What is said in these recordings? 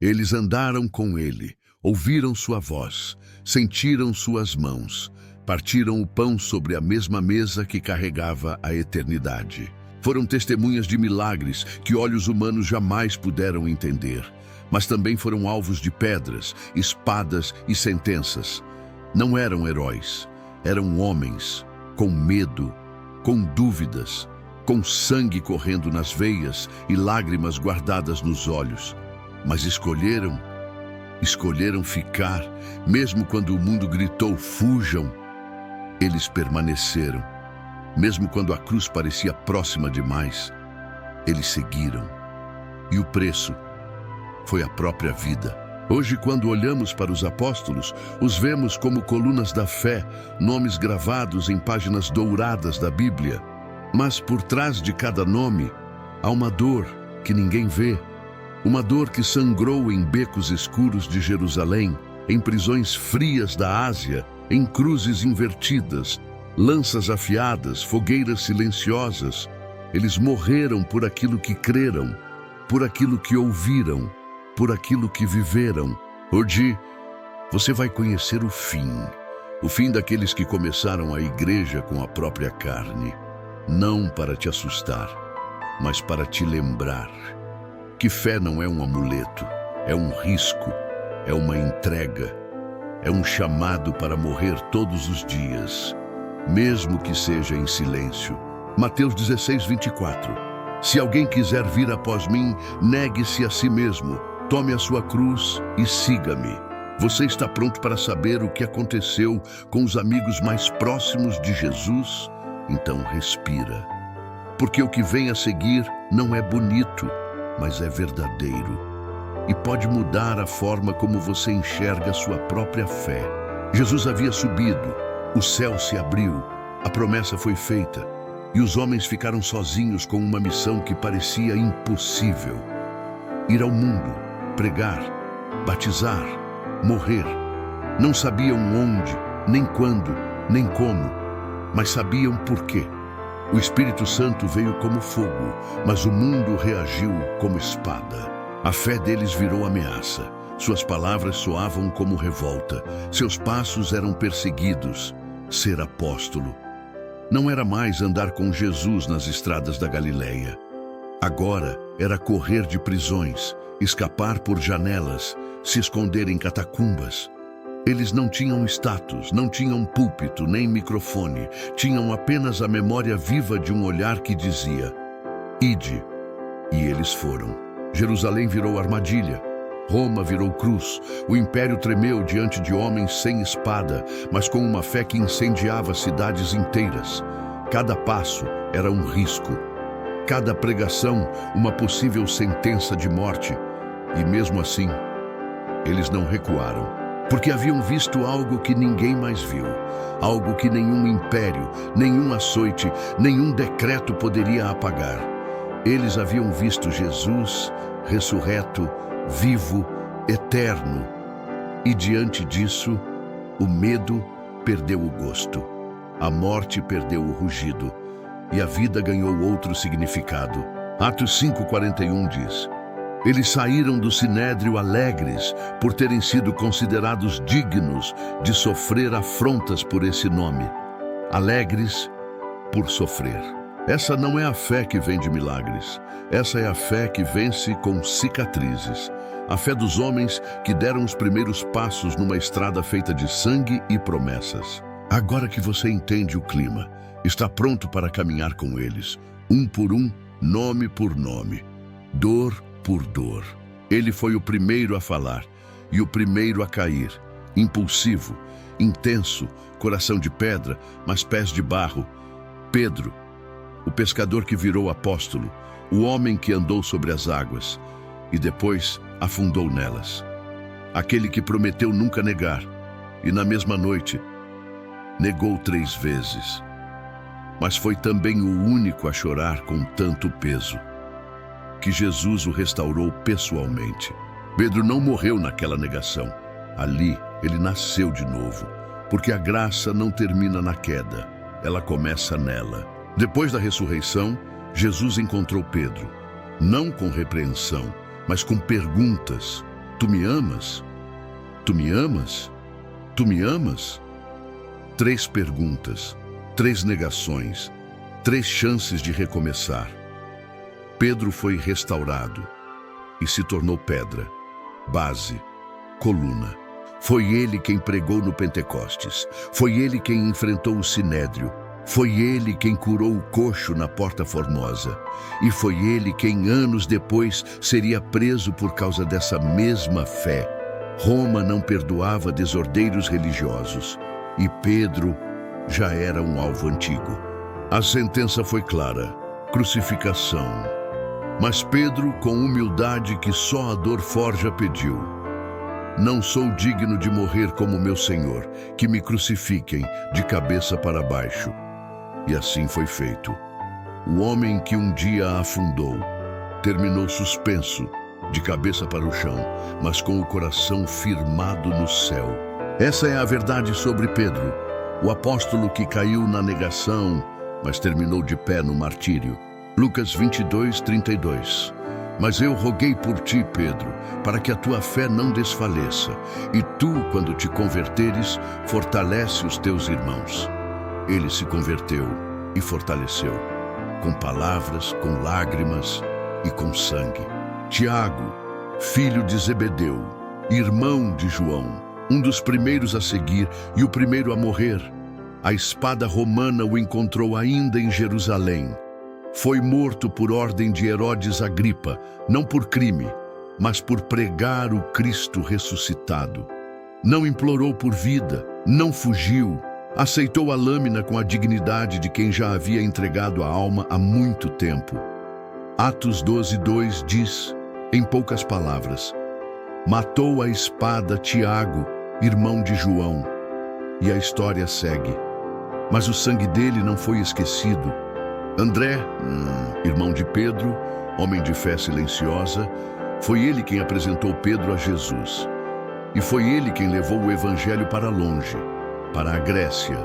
Eles andaram com ele, ouviram sua voz, sentiram suas mãos, partiram o pão sobre a mesma mesa que carregava a eternidade. Foram testemunhas de milagres que olhos humanos jamais puderam entender, mas também foram alvos de pedras, espadas e sentenças. Não eram heróis, eram homens, com medo, com dúvidas, com sangue correndo nas veias e lágrimas guardadas nos olhos. Mas escolheram ficar, mesmo quando o mundo gritou, fujam. Eles permaneceram, mesmo quando a cruz parecia próxima demais. Eles seguiram. E o preço foi a própria vida. Hoje, quando olhamos para os apóstolos, os vemos como colunas da fé, nomes gravados em páginas douradas da Bíblia. Mas por trás de cada nome, há uma dor que ninguém vê. Uma dor que sangrou em becos escuros de Jerusalém, em prisões frias da Ásia, em cruzes invertidas, lanças afiadas, fogueiras silenciosas. Eles morreram por aquilo que creram, por aquilo que ouviram, por aquilo que viveram. Hoje, você vai conhecer o fim daqueles que começaram a igreja com a própria carne. Não para te assustar, mas para te lembrar que fé não é um amuleto, é um risco, é uma entrega, é um chamado para morrer todos os dias, mesmo que seja em silêncio. Mateus 16:24. Se alguém quiser vir após mim, negue-se a si mesmo, tome a sua cruz e siga-me. Você está pronto para saber o que aconteceu com os amigos mais próximos de Jesus? Então respira, porque o que vem a seguir não é bonito, mas é verdadeiro e pode mudar a forma como você enxerga sua própria fé. Jesus havia subido, o céu se abriu, a promessa foi feita e os homens ficaram sozinhos com uma missão que parecia impossível: ir ao mundo, pregar, batizar, morrer. Não sabiam onde, nem quando, nem como, mas sabiam por quê. O Espírito Santo veio como fogo, mas o mundo reagiu como espada. A fé deles virou ameaça. Suas palavras soavam como revolta. Seus passos eram perseguidos. Ser apóstolo não era mais andar com Jesus nas estradas da Galileia. Agora era correr de prisões, escapar por janelas, se esconder em catacumbas. Eles não tinham status, não tinham púlpito, nem microfone. Tinham apenas a memória viva de um olhar que dizia: ide. E eles foram. Jerusalém virou armadilha. Roma virou cruz. O império tremeu diante de homens sem espada, mas com uma fé que incendiava cidades inteiras. Cada passo era um risco. Cada pregação, uma possível sentença de morte. E mesmo assim, eles não recuaram. Porque haviam visto algo que ninguém mais viu, algo que nenhum império, nenhum açoite, nenhum decreto poderia apagar. Eles haviam visto Jesus, ressurreto, vivo, eterno. E diante disso, o medo perdeu o gosto, a morte perdeu o rugido, e a vida ganhou outro significado. Atos 5:41 diz: eles saíram do sinédrio alegres por terem sido considerados dignos de sofrer afrontas por esse nome. Alegres por sofrer. Essa não é a fé que vem de milagres. Essa é a fé que vence com cicatrizes. A fé dos homens que deram os primeiros passos numa estrada feita de sangue e promessas. Agora que você entende o clima, está pronto para caminhar com eles, um por um, nome por nome, dor por dor. Ele foi o primeiro a falar e o primeiro a cair. Impulsivo, intenso, coração de pedra, mas pés de barro. Pedro, o pescador que virou apóstolo, o homem que andou sobre as águas e depois afundou nelas. Aquele que prometeu nunca negar e na mesma noite negou 3 vezes. Mas foi também o único a chorar com tanto peso que Jesus o restaurou pessoalmente. Pedro não morreu naquela negação. Ali, ele nasceu de novo, porque a graça não termina na queda, ela começa nela. Depois da ressurreição, Jesus encontrou Pedro, não com repreensão, mas com perguntas. Tu me amas? Tu me amas? Tu me amas? 3 perguntas, 3 negações, 3 chances de recomeçar. Pedro foi restaurado e se tornou pedra, base, coluna. Foi ele quem pregou no Pentecostes. Foi ele quem enfrentou o Sinédrio. Foi ele quem curou o coxo na Porta Formosa. E foi ele quem, anos depois, seria preso por causa dessa mesma fé. Roma não perdoava desordeiros religiosos. E Pedro já era um alvo antigo. A sentença foi clara: crucificação. Mas Pedro, com humildade que só a dor forja, pediu: não sou digno de morrer como meu Senhor, que me crucifiquem de cabeça para baixo. E assim foi feito. O homem que um dia afundou terminou suspenso, de cabeça para o chão, mas com o coração firmado no céu. Essa é a verdade sobre Pedro, o apóstolo que caiu na negação, mas terminou de pé no martírio. Lucas 22:32. Mas eu roguei por ti, Pedro, para que a tua fé não desfaleça, e tu, quando te converteres, fortalece os teus irmãos. Ele se converteu e fortaleceu, com palavras, com lágrimas e com sangue. Tiago, filho de Zebedeu, irmão de João, um dos primeiros a seguir e o primeiro a morrer. A espada romana o encontrou ainda em Jerusalém. Foi morto por ordem de Herodes Agripa, não por crime, mas por pregar o Cristo ressuscitado. Não implorou por vida, não fugiu, aceitou a lâmina com a dignidade de quem já havia entregado a alma há muito tempo. Atos 12:2 diz, em poucas palavras, matou a espada Tiago, irmão de João. E a história segue. Mas o sangue dele não foi esquecido. André, irmão de Pedro, homem de fé silenciosa, foi ele quem apresentou Pedro a Jesus. E foi ele quem levou o evangelho para longe, para a Grécia,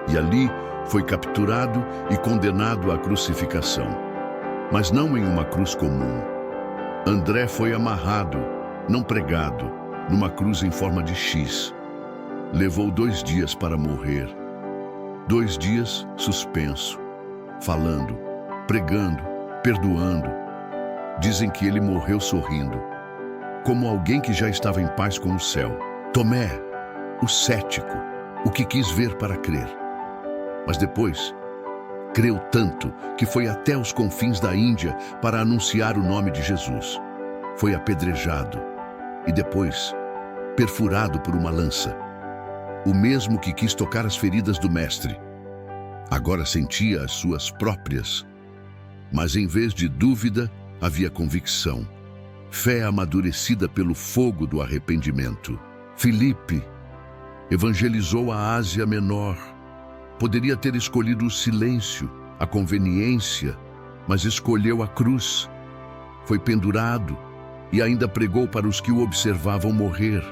e ali foi capturado e condenado à crucificação. Mas não em uma cruz comum. André foi amarrado, não pregado, numa cruz em forma de X. Levou 2 dias para morrer. 2 dias suspenso, falando, pregando, perdoando. Dizem que ele morreu sorrindo, como alguém que já estava em paz com o céu. Tomé, o cético, o que quis ver para crer. Mas depois, creu tanto que foi até os confins da Índia para anunciar o nome de Jesus. Foi apedrejado e depois perfurado por uma lança. O mesmo que quis tocar as feridas do Mestre. Agora sentia as suas próprias. Mas em vez de dúvida, havia convicção. Fé amadurecida pelo fogo do arrependimento. Filipe evangelizou a Ásia Menor. Poderia ter escolhido o silêncio, a conveniência, mas escolheu a cruz. Foi pendurado e ainda pregou para os que o observavam morrer.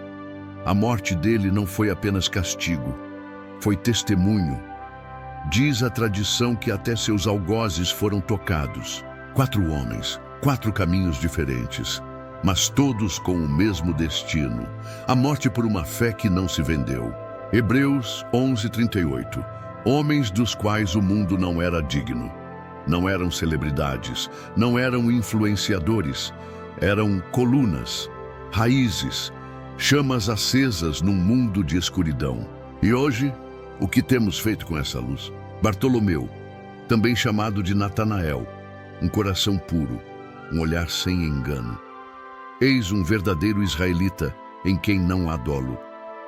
A morte dele não foi apenas castigo, foi testemunho. Diz a tradição que até seus algozes foram tocados. 4 homens, 4 caminhos diferentes, mas todos com o mesmo destino. A morte por uma fé que não se vendeu. Hebreus 11:38. Homens dos quais o mundo não era digno. Não eram celebridades, não eram influenciadores, eram colunas, raízes, chamas acesas num mundo de escuridão. E hoje, o que temos feito com essa luz? Bartolomeu, também chamado de Natanael, um coração puro, um olhar sem engano. Eis um verdadeiro israelita em quem não há dolo,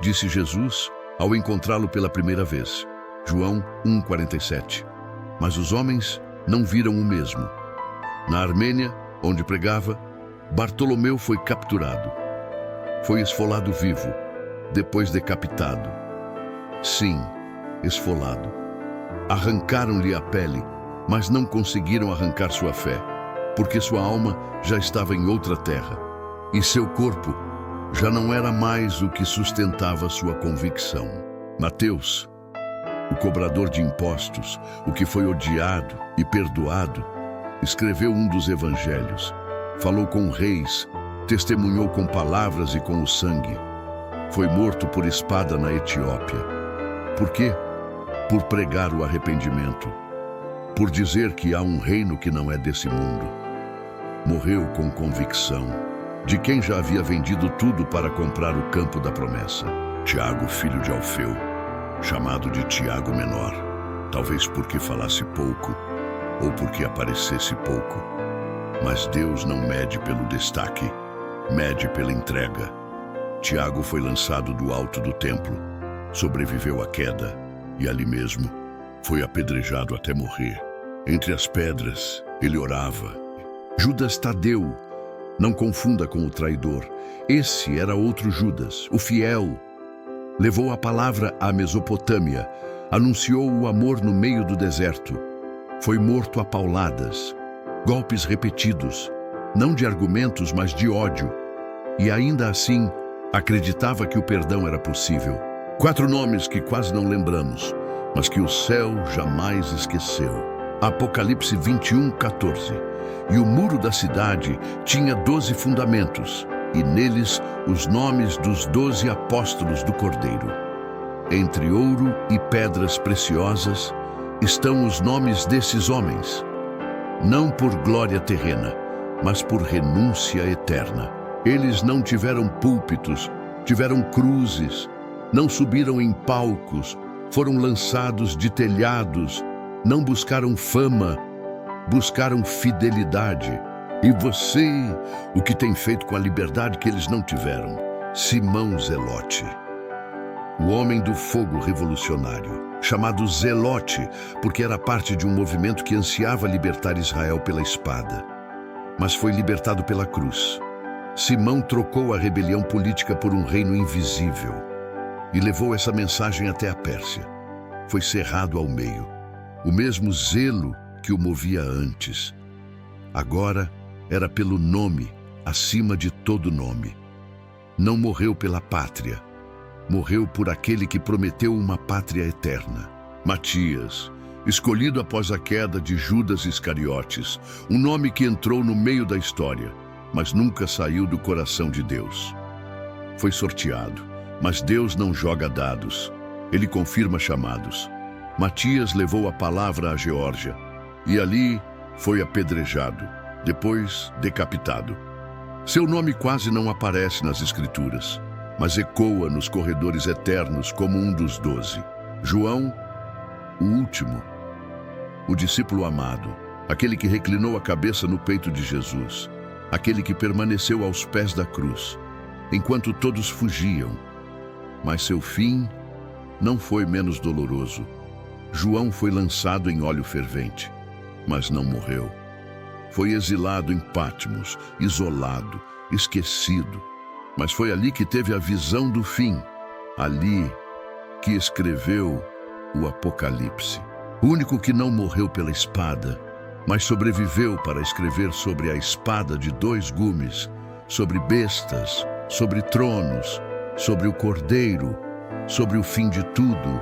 disse Jesus ao encontrá-lo pela primeira vez. João 1:47. Mas os homens não viram o mesmo. Na Armênia, onde pregava, Bartolomeu foi capturado. Foi esfolado vivo, depois decapitado. Sim, esfolado. Arrancaram-lhe a pele, mas não conseguiram arrancar sua fé, porque sua alma já estava em outra terra, e seu corpo já não era mais o que sustentava sua convicção. Mateus, o cobrador de impostos, o que foi odiado e perdoado, escreveu um dos evangelhos. Falou com reis, testemunhou com palavras e com o sangue. Foi morto por espada na Etiópia. Por quê? Por pregar o arrependimento, por dizer que há um reino que não é desse mundo. Morreu com convicção de quem já havia vendido tudo para comprar o campo da promessa. Tiago, filho de Alfeu, chamado de Tiago Menor, talvez porque falasse pouco ou porque aparecesse pouco. Mas Deus não mede pelo destaque, mede pela entrega. Tiago foi lançado do alto do templo, sobreviveu à queda e ali mesmo foi apedrejado até morrer. Entre as pedras, ele orava. Judas Tadeu, não confunda com o traidor. Esse era outro Judas, o fiel. Levou a palavra à Mesopotâmia, anunciou o amor no meio do deserto. Foi morto a pauladas, golpes repetidos, não de argumentos, mas de ódio. E ainda assim, acreditava que o perdão era possível. 4 nomes que quase não lembramos, mas que o céu jamais esqueceu. Apocalipse 21:14. E o muro da cidade tinha 12 fundamentos, e neles os nomes dos 12 apóstolos do Cordeiro. Entre ouro e pedras preciosas estão os nomes desses homens, não por glória terrena, mas por renúncia eterna. Eles não tiveram púlpitos, tiveram cruzes, não subiram em palcos, foram lançados de telhados, não buscaram fama, buscaram fidelidade. E você, o que tem feito com a liberdade que eles não tiveram? Simão Zelote, o homem do fogo revolucionário, chamado Zelote porque era parte de um movimento que ansiava libertar Israel pela espada, mas foi libertado pela cruz. Simão trocou a rebelião política por um reino invisível e levou essa mensagem até a Pérsia. Foi cerrado ao meio. O mesmo zelo que o movia antes, agora era pelo nome, acima de todo nome. Não morreu pela pátria, morreu por aquele que prometeu uma pátria eterna. Matias, escolhido após a queda de Judas Iscariotes, um nome que entrou no meio da história, mas nunca saiu do coração de Deus. Foi sorteado, mas Deus não joga dados, ele confirma chamados. Matias levou a palavra à Geórgia, e ali foi apedrejado, depois decapitado. Seu nome quase não aparece nas Escrituras, mas ecoa nos corredores eternos como um dos 12. João, o último, o discípulo amado, aquele que reclinou a cabeça no peito de Jesus, aquele que permaneceu aos pés da cruz, enquanto todos fugiam. Mas seu fim não foi menos doloroso. João foi lançado em óleo fervente, mas não morreu. Foi exilado em Patmos, isolado, esquecido. Mas foi ali que teve a visão do fim, ali que escreveu o Apocalipse. O único que não morreu pela espada, mas sobreviveu para escrever sobre a espada de 2 gumes, sobre bestas, sobre tronos, sobre o Cordeiro, sobre o fim de tudo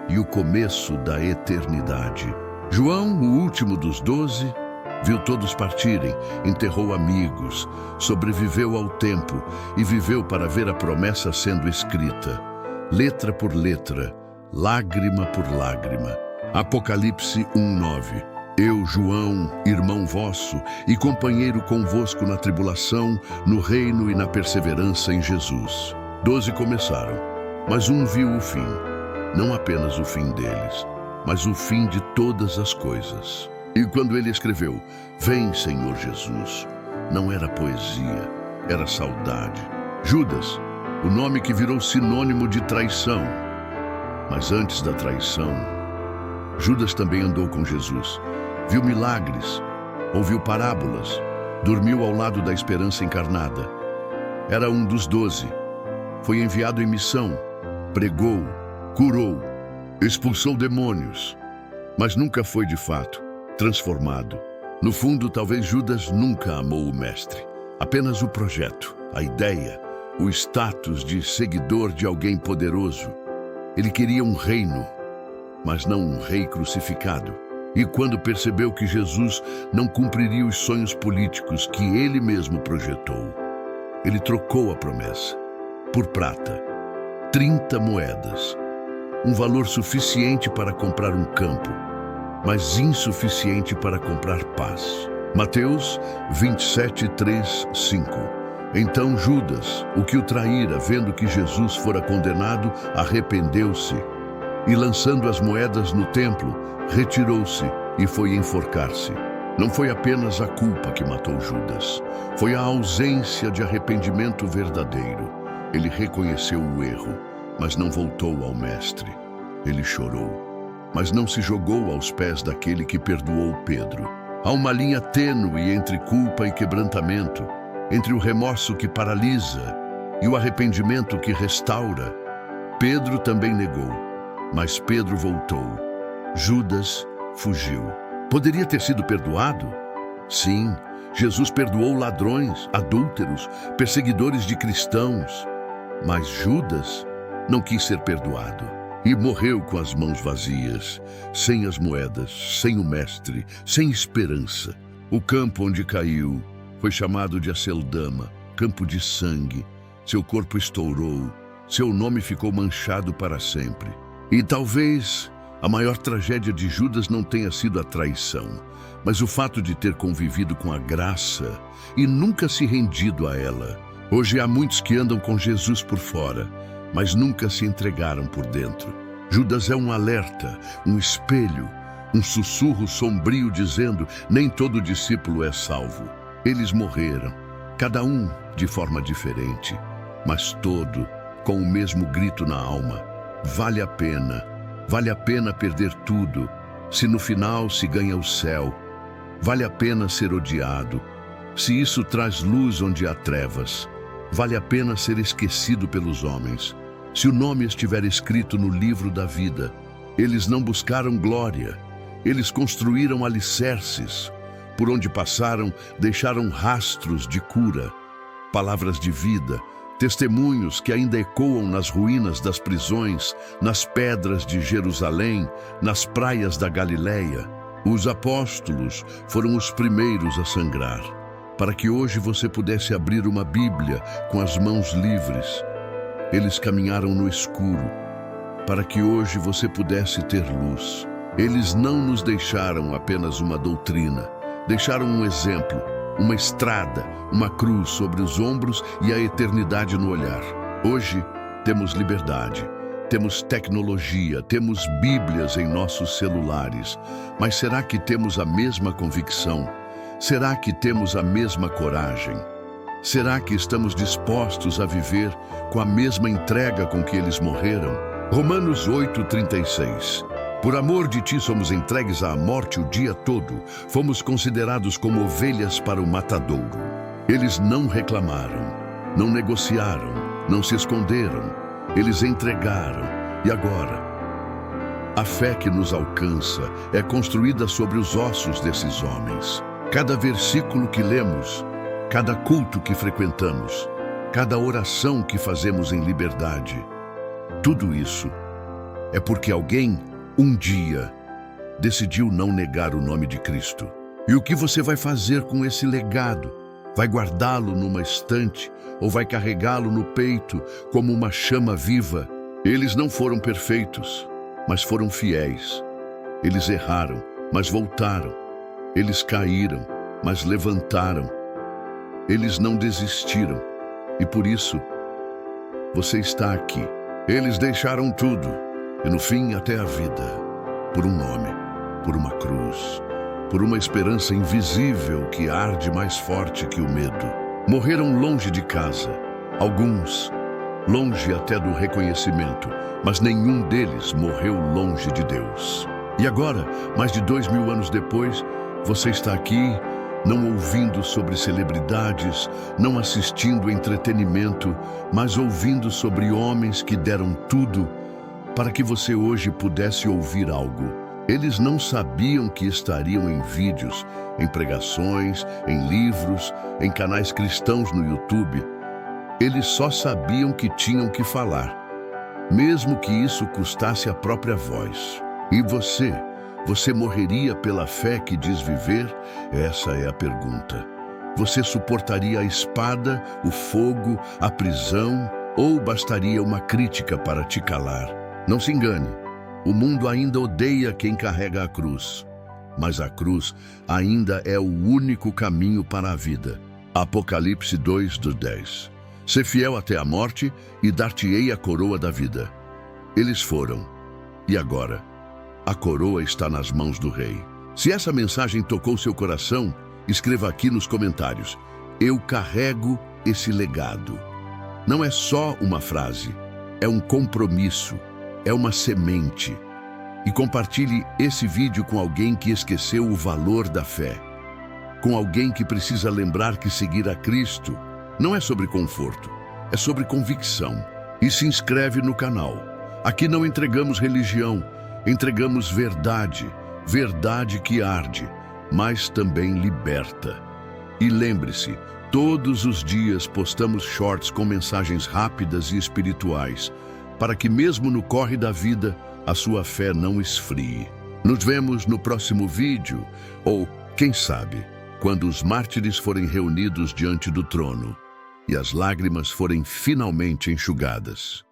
e o começo da eternidade. João, o último dos 12, viu todos partirem, enterrou amigos, sobreviveu ao tempo e viveu para ver a promessa sendo escrita, letra por letra, lágrima por lágrima. Apocalipse 1:9. Eu, João, irmão vosso e companheiro convosco na tribulação, no reino e na perseverança em Jesus. 12 começaram, mas um viu o fim, não apenas o fim deles, mas o fim de todas as coisas. E quando ele escreveu, vem, Senhor Jesus, não era poesia, era saudade. Judas, o nome que virou sinônimo de traição. Mas antes da traição, Judas também andou com Jesus, viu milagres, ouviu parábolas, dormiu ao lado da esperança encarnada. Era um dos 12, foi enviado em missão, pregou, curou, expulsou demônios, mas nunca foi de fato transformado. No fundo, talvez Judas nunca amou o mestre, apenas o projeto, a ideia, o status de seguidor de alguém poderoso. Ele queria um reino, mas não um rei crucificado. E quando percebeu que Jesus não cumpriria os sonhos políticos que ele mesmo projetou, Ele trocou a promessa por prata, 30 moedas, um valor suficiente para comprar um campo, mas insuficiente para comprar paz. Mateus 27, 3, 5. Então Judas, o que o traíra, vendo que Jesus fora condenado, arrependeu-se e, lançando as moedas no templo, retirou-se e foi enforcar-se. Não foi apenas a culpa que matou Judas, foi a ausência de arrependimento verdadeiro. Ele reconheceu o erro, mas não voltou ao mestre. Ele chorou, mas não se jogou aos pés daquele que perdoou Pedro. Há uma linha tênue entre culpa e quebrantamento, entre o remorso que paralisa e o arrependimento que restaura. Pedro também negou, mas Pedro voltou. Judas fugiu. Poderia ter sido perdoado? Sim, Jesus perdoou ladrões, adúlteros, perseguidores de cristãos. Mas Judas não quis ser perdoado e morreu com as mãos vazias, sem as moedas, sem o mestre, sem esperança. O campo onde caiu foi chamado de Aceldama, campo de sangue. Seu corpo estourou, seu nome ficou manchado para sempre. E talvez a maior tragédia de Judas não tenha sido a traição, mas o fato de ter convivido com a graça e nunca se rendido a ela. Hoje há muitos que andam com Jesus por fora, mas nunca se entregaram por dentro. Judas é um alerta, um espelho, um sussurro sombrio dizendo: nem todo discípulo é salvo. Eles morreram, cada um de forma diferente, mas todo com o mesmo grito na alma: vale a pena. Vale a pena perder tudo, se no final se ganha o céu. Vale a pena ser odiado, se isso traz luz onde há trevas. Vale a pena ser esquecido pelos homens, se o nome estiver escrito no livro da vida. Eles não buscaram glória, eles construíram alicerces. Por onde passaram, deixaram rastros de cura, palavras de vida, testemunhos que ainda ecoam nas ruínas das prisões, nas pedras de Jerusalém, nas praias da Galileia. Os apóstolos foram os primeiros a sangrar, para que hoje você pudesse abrir uma Bíblia com as mãos livres. Eles caminharam no escuro, para que hoje você pudesse ter luz. Eles não nos deixaram apenas uma doutrina, deixaram um exemplo, uma estrada, uma cruz sobre os ombros e a eternidade no olhar. Hoje temos liberdade, temos tecnologia, temos Bíblias em nossos celulares, mas será que temos a mesma convicção? Será que temos a mesma coragem? Será que estamos dispostos a viver com a mesma entrega com que eles morreram? Romanos 8:36. Por amor de ti somos entregues à morte o dia todo, fomos considerados como ovelhas para o matadouro. Eles não reclamaram, não negociaram, não se esconderam, eles entregaram. E agora? A fé que nos alcança é construída sobre os ossos desses homens. Cada versículo que lemos, cada culto que frequentamos, cada oração que fazemos em liberdade, tudo isso é porque alguém um dia decidiu não negar o nome de Cristo. E o que você vai fazer com esse legado? Vai guardá-lo numa estante ou vai carregá-lo no peito como uma chama viva? Eles não foram perfeitos, mas foram fiéis. Eles erraram, mas voltaram. Eles caíram, mas levantaram. Eles não desistiram e por isso você está aqui. Eles deixaram tudo. E no fim, até a vida, por um nome, por uma cruz, por uma esperança invisível que arde mais forte que o medo. Morreram longe de casa, alguns longe até do reconhecimento, mas nenhum deles morreu longe de Deus. E agora, mais de 2000 anos depois, você está aqui, não ouvindo sobre celebridades, não assistindo entretenimento, mas ouvindo sobre homens que deram tudo para que você hoje pudesse ouvir algo. Eles não sabiam que estariam em vídeos, em pregações, em livros, em canais cristãos no YouTube. Eles só sabiam que tinham que falar, mesmo que isso custasse a própria voz. E você morreria pela fé que diz viver? Essa é a pergunta. Você suportaria a espada, o fogo, a prisão, ou bastaria uma crítica para te calar? Não se engane, o mundo ainda odeia quem carrega a cruz, mas a cruz ainda é o único caminho para a vida. Apocalipse 2:10. Ser fiel até a morte e dar-te-ei a coroa da vida. Eles foram, e agora, a coroa está nas mãos do Rei. Se essa mensagem tocou seu coração, escreva aqui nos comentários: eu carrego esse legado. Não é só uma frase, é um compromisso, é uma semente. E compartilhe esse vídeo com alguém que esqueceu o valor da fé. Com alguém que precisa lembrar que seguir a Cristo não é sobre conforto, é sobre convicção. E se inscreve no canal. Aqui não entregamos religião, entregamos verdade, verdade que arde, mas também liberta. E lembre-se, todos os dias postamos shorts com mensagens rápidas e espirituais, para que mesmo no corre da vida, a sua fé não esfrie. Nos vemos no próximo vídeo, ou, quem sabe, quando os mártires forem reunidos diante do trono e as lágrimas forem finalmente enxugadas.